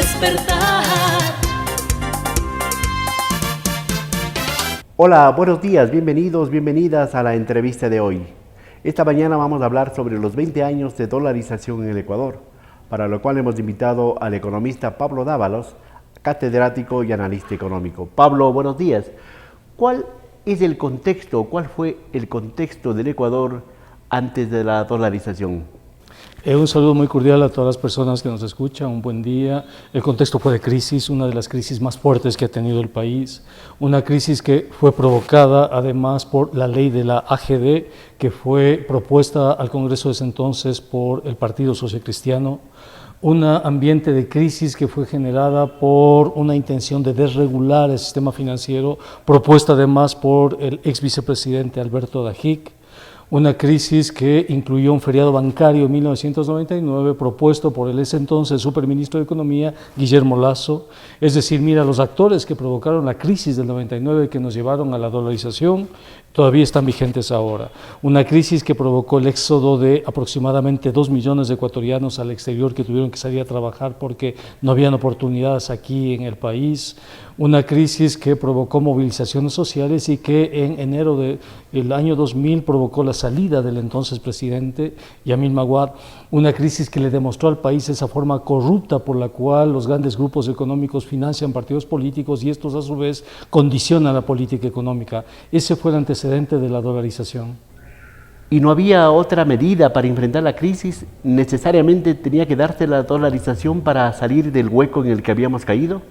despertar. Hola, buenos días, bienvenidos, bienvenidas a la entrevista de hoy. Esta mañana vamos a hablar sobre los 20 años de dolarización en el Ecuador, para lo cual hemos invitado al economista Pablo Dávalos, catedrático y analista económico. Pablo, buenos días. ¿Cuál es el contexto, cuál fue el contexto del Ecuador antes de la dolarización? Un saludo muy cordial a todas las personas que nos escuchan, un buen día. El contexto fue de crisis, una de las crisis más fuertes que ha tenido el país, una crisis que fue provocada además por la ley de la AGD, que fue propuesta al Congreso de ese entonces por el Partido Socialcristiano, un ambiente de crisis que fue generada por una intención de desregular el sistema financiero, propuesta además por el ex vicepresidente Alberto Dajic, una crisis que incluyó un feriado bancario en 1999 propuesto por el ese entonces superministro de Economía, Guillermo Lasso. Es decir, mira, los actores que provocaron la crisis del 99 que nos llevaron a la dolarización todavía están vigentes ahora. Una crisis que provocó el éxodo de aproximadamente 2 millones de ecuatorianos al exterior que tuvieron que salir a trabajar porque no habían oportunidades aquí en el país. Una crisis que provocó movilizaciones sociales y que en enero del año 2000 provocó la salida del entonces presidente Yamil Maguad. Una crisis que le demostró al país esa forma corrupta por la cual los grandes grupos económicos financian partidos políticos y estos a su vez condicionan la política económica. Ese fue el antecedente de la dolarización. ¿Y no había otra medida para enfrentar la crisis? ¿Necesariamente tenía que darse la dolarización para salir del hueco en el que habíamos caído?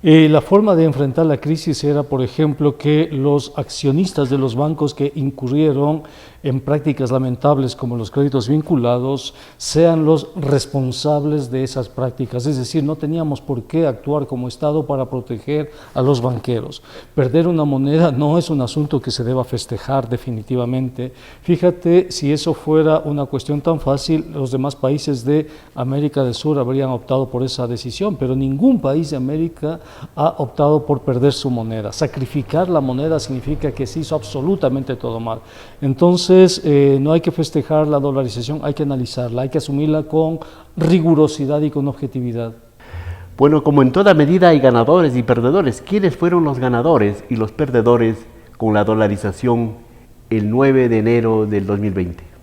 La forma de enfrentar la crisis era, por ejemplo, que los accionistas de los bancos que incurrieron en prácticas lamentables como los créditos vinculados sean los responsables de esas prácticas. Es decir, no teníamos por qué actuar como Estado para proteger a los banqueros. Perder una moneda no es un asunto que se deba festejar definitivamente. Fíjate, si eso fuera una cuestión tan fácil, los demás países de América del Sur habrían optado por esa decisión, pero ningún país de América ha optado por perder su moneda. Sacrificar la moneda significa que se hizo absolutamente todo mal. Entonces, no hay que festejar la dolarización, hay que analizarla, hay que asumirla con rigurosidad y con objetividad. Bueno, como en toda medida hay ganadores y perdedores. ¿Quiénes fueron los ganadores y los perdedores con la dolarización el 9 de enero del 2020?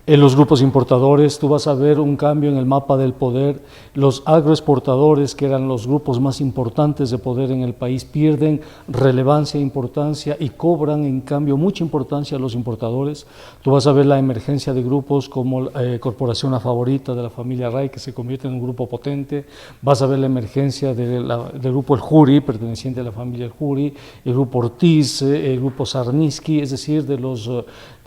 En los grupos importadores tú vas a ver un cambio en el mapa del poder. Los agroexportadores, que eran los grupos más importantes de poder en el país, pierden relevancia e importancia y cobran en cambio mucha importancia a los importadores. Tú vas a ver la emergencia de grupos como Corporación La Favorita de la familia Ray, que se convierte en un grupo potente. Vas a ver la emergencia del grupo El Juri, perteneciente a la familia El Juri, el grupo Ortiz, el grupo Sarnisky, es decir, de los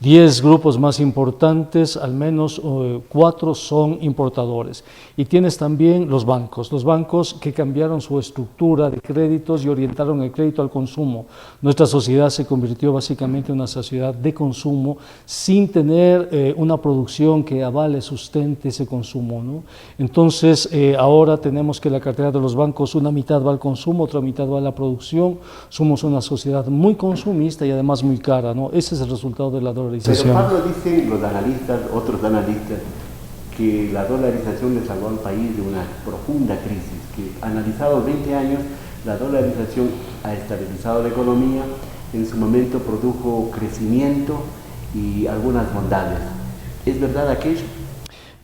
10 grupos más importantes, al menos 4 son importadores. Y tienes también los bancos que cambiaron su estructura de créditos y orientaron el crédito al consumo. Nuestra sociedad se convirtió básicamente en una sociedad de consumo sin tener una producción que avale, sustente ese consumo, ¿no? Entonces, ahora tenemos que la cartera de los bancos, una mitad va al consumo, otra mitad va a la producción. Somos una sociedad muy consumista y además muy cara, ¿no? Ese es el resultado de la dolarización. Pero Pablo, dicen los analistas, otros analistas, que la dolarización le salvó al país de una profunda crisis, que analizado 20 años, la dolarización ha estabilizado la economía, en su momento produjo crecimiento y algunas bondades. ¿Es verdad aquello?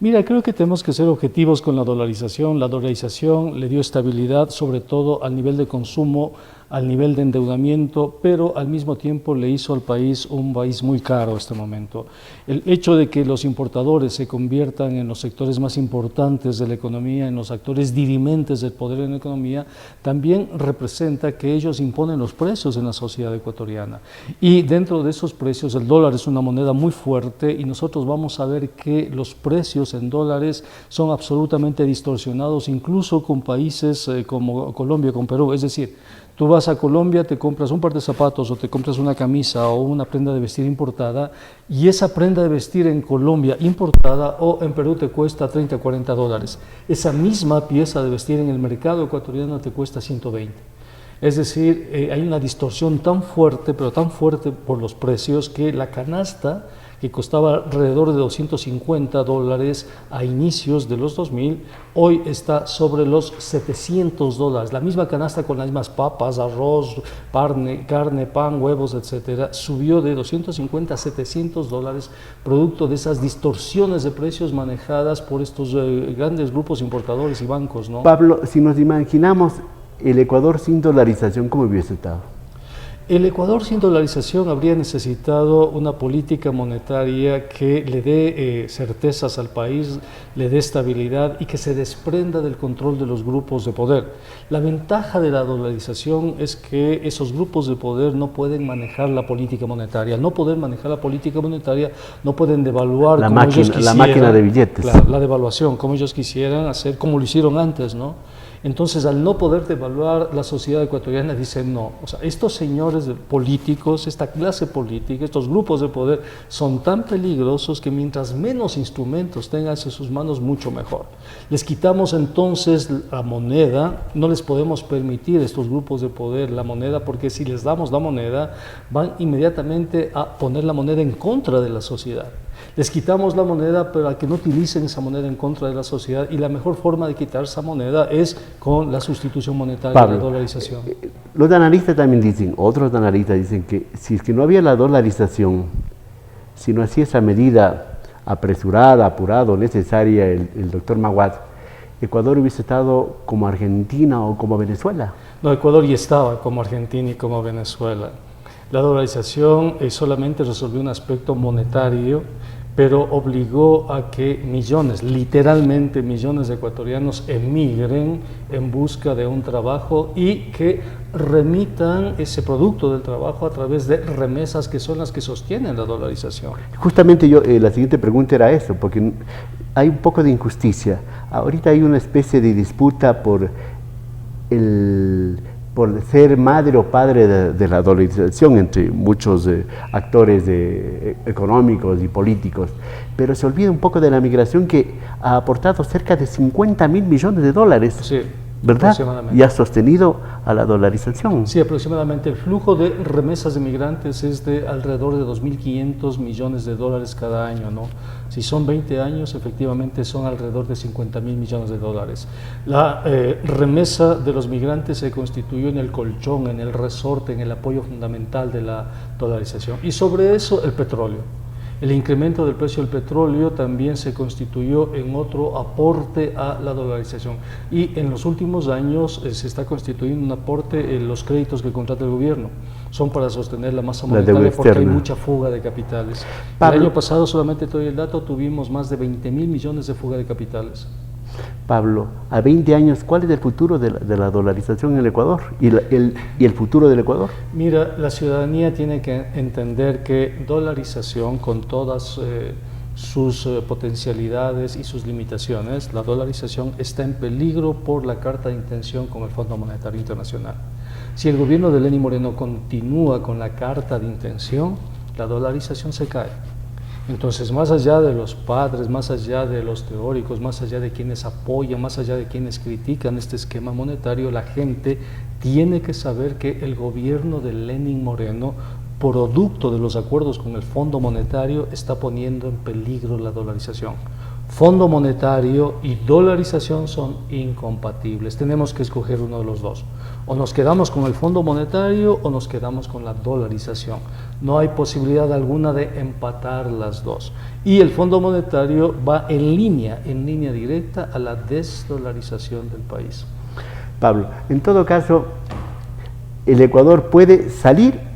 Mira, creo que tenemos que ser objetivos con la dolarización. La dolarización le dio estabilidad, sobre todo al nivel de consumo, al nivel de endeudamiento, pero al mismo tiempo le hizo al país un país muy caro en este momento. El hecho de que los importadores se conviertan en los sectores más importantes de la economía, en los actores dirimentes del poder en la economía, también representa que ellos imponen los precios en la sociedad ecuatoriana. Y dentro de esos precios, el dólar es una moneda muy fuerte y nosotros vamos a ver que los precios en dólares son absolutamente distorsionados, incluso con países como Colombia, con Perú. Es decir, tú vas a Colombia, te compras un par de zapatos o te compras una camisa o una prenda de vestir importada y esa prenda de vestir en Colombia importada o en Perú te cuesta 30 o 40 dólares. Esa misma pieza de vestir en el mercado ecuatoriano te cuesta 120. Es decir, hay una distorsión tan fuerte, pero tan fuerte por los precios que la canasta que costaba alrededor de $250 a inicios de los 2000, hoy está sobre los $700. La misma canasta con las mismas papas, arroz, carne, pan, huevos, etcétera, subió de $250 a $700, producto de esas distorsiones de precios manejadas por estos grandes grupos importadores y bancos, ¿no? Pablo, si nos imaginamos el Ecuador sin dolarización, ¿cómo hubiese estado? El Ecuador sin dolarización habría necesitado una política monetaria que le dé certezas al país, le dé estabilidad y que se desprenda del control de los grupos de poder. La ventaja de la dolarización es que esos grupos de poder no pueden manejar la política monetaria. Al no poder manejar la política monetaria, no pueden devaluar La como ellos quisieran. La máquina de billetes. La devaluación, como ellos quisieran hacer, como lo hicieron antes, ¿no? Entonces, al no poder devaluar, la sociedad ecuatoriana dice no. O sea, estos señores políticos, esta clase política, estos grupos de poder son tan peligrosos que mientras menos instrumentos tengan en sus manos, mucho mejor. Les quitamos entonces la moneda, no les podemos permitir a estos grupos de poder la moneda, porque si les damos la moneda, van inmediatamente a poner la moneda en contra de la sociedad. Les quitamos la moneda para que no utilicen esa moneda en contra de la sociedad, y la mejor forma de quitar esa moneda es con la sustitución monetaria, Pablo, la dolarización. Los analistas también dicen, otros analistas dicen que si es que no había la dolarización, si no hacía esa medida apresurada, apurada, necesaria el doctor Maguad, Ecuador hubiese estado como Argentina o como Venezuela. No, Ecuador ya estaba como Argentina y como Venezuela. La dolarización solamente resolvió un aspecto monetario, pero obligó a que millones, literalmente millones de ecuatorianos emigren en busca de un trabajo y que remitan ese producto del trabajo a través de remesas que son las que sostienen la dolarización. Justamente la siguiente pregunta era eso, porque hay un poco de injusticia. Ahorita hay una especie de disputa por ser madre o padre de la dolarización entre muchos actores económicos y políticos, pero se olvida un poco de la migración, que ha aportado cerca de $50.000 millones, sí, ¿verdad? Y ha sostenido a la dolarización. Sí, aproximadamente. El flujo de remesas de migrantes es de alrededor de $2.500 millones cada año, ¿no? Si son 20 años, efectivamente son alrededor de $50.000 millones. La remesa de los migrantes se constituyó en el colchón, en el resorte, en el apoyo fundamental de la dolarización. Y sobre eso, el petróleo. El incremento del precio del petróleo también se constituyó en otro aporte a la dolarización. Y en los últimos años se está constituyendo un aporte en los créditos que contrata el gobierno. Son para sostener la masa monetaria porque hay mucha fuga de capitales. El año pasado, solamente te doy el dato, tuvimos más de 20.000 millones de fuga de capitales. Pablo, a 20 años, ¿cuál es el futuro de la dolarización en el Ecuador y el futuro del Ecuador? Mira, la ciudadanía tiene que entender que dolarización, con todas sus potencialidades y sus limitaciones, la dolarización está en peligro por la carta de intención con el Fondo Monetario Internacional. Si el gobierno de Lenín Moreno continúa con la carta de intención, la dolarización se cae. Entonces, más allá de los padres, más allá de los teóricos, más allá de quienes apoyan, más allá de quienes critican este esquema monetario, la gente tiene que saber que el gobierno de Lenín Moreno, producto de los acuerdos con el Fondo Monetario, está poniendo en peligro la dolarización. Fondo monetario y dolarización son incompatibles. Tenemos que escoger uno de los dos. O nos quedamos con el Fondo Monetario o nos quedamos con la dolarización. No hay posibilidad alguna de empatar las dos. Y el Fondo Monetario va en línea directa a la desdolarización del país. Pablo, en todo caso, ¿el Ecuador puede salir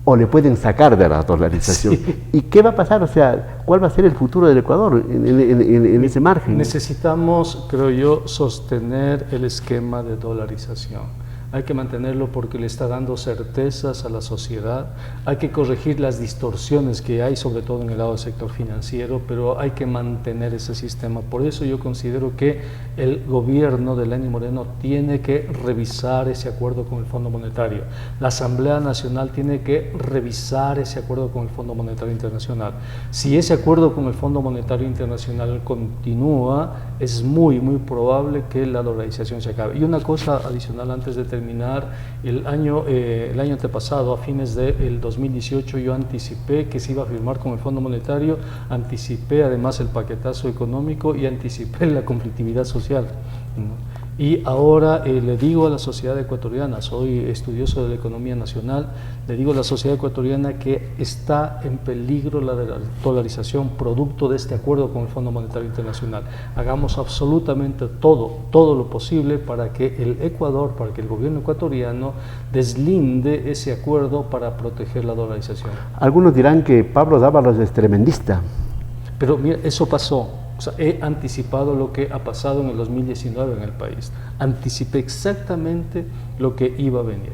o le pueden sacar de la dolarización? Sí. ¿Y qué va a pasar? O sea, ¿cuál va a ser el futuro del Ecuador en ese margen? Necesitamos, creo yo, sostener el esquema de dolarización. Hay que mantenerlo porque le está dando certezas a la sociedad. Hay que corregir las distorsiones que hay, sobre todo en el lado del sector financiero, pero hay que mantener ese sistema. Por eso yo considero que el gobierno de Lenín Moreno tiene que revisar ese acuerdo con el Fondo Monetario. La Asamblea Nacional tiene que revisar ese acuerdo con el Fondo Monetario Internacional. Si ese acuerdo con el Fondo Monetario Internacional continúa, es muy probable que la dolarización se acabe. Y una cosa adicional antes de terminar, terminar el año antepasado, a fines del 2018, yo anticipé que se iba a firmar con el Fondo Monetario, anticipé además el paquetazo económico y anticipé la conflictividad social, ¿no? Y ahora le digo a la sociedad ecuatoriana, soy estudioso de la economía nacional, le digo a la sociedad ecuatoriana que está en peligro la dolarización producto de este acuerdo con el Fondo Monetario Internacional. Hagamos absolutamente todo lo posible para que el Ecuador, para que el gobierno ecuatoriano deslinde ese acuerdo para proteger la dolarización. Algunos dirán que Pablo Dávalos es tremendista. Pero mira, eso pasó. O sea, he anticipado lo que ha pasado en el 2019 en el país. Anticipé exactamente lo que iba a venir.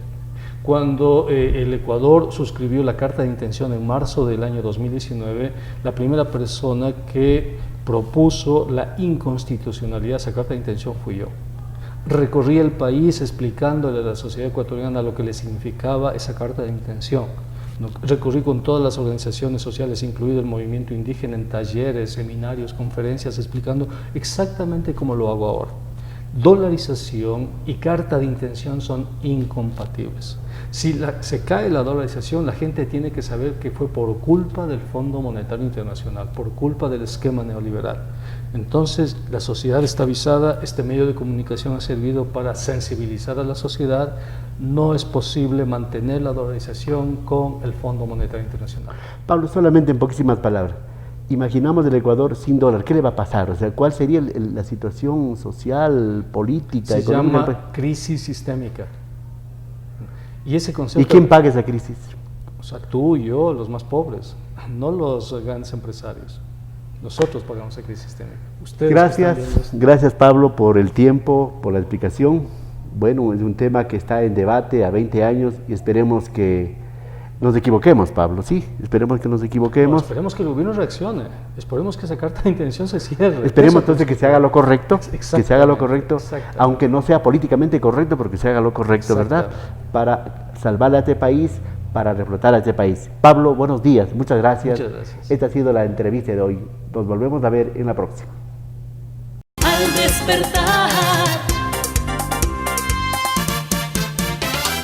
Cuando el Ecuador suscribió la carta de intención en marzo del año 2019, la primera persona que propuso la inconstitucionalidad de esa carta de intención fui yo. Recorrí el país explicándole a la sociedad ecuatoriana lo que le significaba esa carta de intención. Recorrí con todas las organizaciones sociales, incluido el movimiento indígena, en talleres, seminarios, conferencias, explicando exactamente cómo lo hago ahora. Dolarización y carta de intención son incompatibles. Si se cae la dolarización, la gente tiene que saber que fue por culpa del Fondo Monetario Internacional, por culpa del esquema neoliberal. Entonces, la sociedad está avisada, este medio de comunicación ha servido para sensibilizar a la sociedad. No es posible mantener la dolarización con el Fondo Monetario Internacional. Pablo, solamente en poquísimas palabras. Imaginamos el Ecuador sin dólar, ¿qué le va a pasar? O sea, ¿cuál sería la situación social, política, económica? Se llama crisis sistémica. Y ese concepto... ¿Y quién paga esa crisis? O sea, tú y yo, los más pobres, no los grandes empresarios. Nosotros pagamos esa crisis sistémica. Ustedes Gracias Pablo por el tiempo, por la explicación. Bueno, es un tema que está en debate a 20 años y esperemos que nos equivoquemos, Pablo, sí, esperemos que nos equivoquemos. No, esperemos que el gobierno reaccione, esperemos que esa carta de intención se cierre. Esperemos entonces que se haga lo correcto, aunque no sea políticamente correcto, porque se haga lo correcto, ¿verdad? Para salvar a este país, para reflotar a este país. Pablo, buenos días, muchas gracias. Muchas gracias. Esta ha sido la entrevista de hoy. Nos volvemos a ver en la próxima. Al despertar